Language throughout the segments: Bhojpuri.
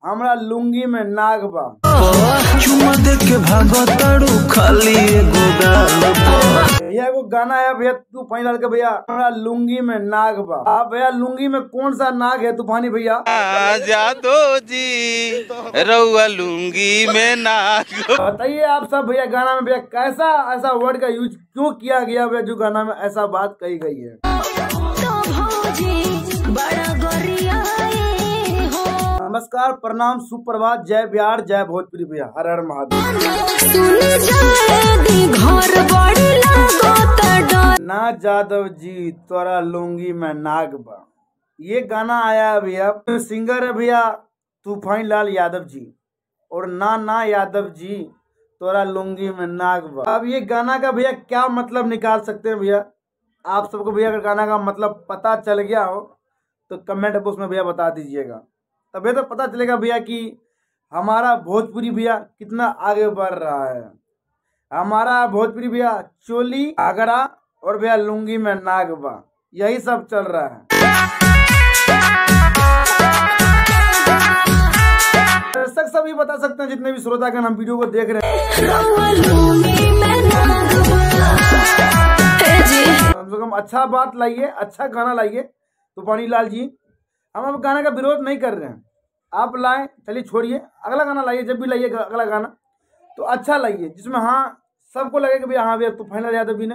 हमरा लुंगी में नाग बा। चुमा दे के भागो तारू खाली एगो गाल। भैया एगो गाना है भैया तूफानी लाल के भैया, हमरा लुंगी में नाग बा। आप भैया लुंगी में कौन सा नाग है तूफानी भैया? जादो जी रउआ लुंगी में नाग। बताइए आप सब भैया गाना में भैया कैसा ऐसा वर्ड का यूज क्यों किया गया भैया जो गाना में ऐसा बात कही गई है? नमस्कार, प्रणाम, सुप्रभात, जय बिहार, जय भोजपुरी भैया, हर हर महादेव। ना जादव जी तोरा लुंगी में नाग बा, ये गाना आया है भैया, सिंगर है भैया तूफानी लाल यादव जी, और ना यादव जी तोरा लुंगी में नाग बा। अब ये गाना का भैया क्या मतलब निकाल सकते हैं भैया? आप सबको भैया अगर गाना का मतलब पता चल गया हो तो कमेंट बॉक्स में भैया बता दीजिएगा, तभी तो पता चलेगा भैया कि हमारा भोजपुरी भैया कितना आगे बढ़ रहा है। हमारा भोजपुरी भैया चोली आगरा और भैया लुंगी में नागबा, यही सब चल रहा है। दर्शक सभी बता सकते हैं जितने भी श्रोतागण हम वीडियो को देख रहे हैं, हम अच्छा बात लाइए, अच्छा गाना लाइए तूफानी लाल जी। हम अब गाने का विरोध नहीं कर रहे हैं, आप लाएं, चलिए छोड़िए, अगला गाना लाइए, जब भी लाइए अगला गाना तो अच्छा लाइए जिसमें हाँ सबको लगे कि भैया हाँ भैया तूफानी लाल यादव जी ने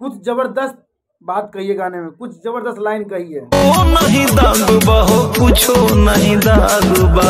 कुछ जबरदस्त बात कही है, गाने में कुछ जबरदस्त लाइन कही है। नहीं दागबा हो कुछो नहीं दागबा।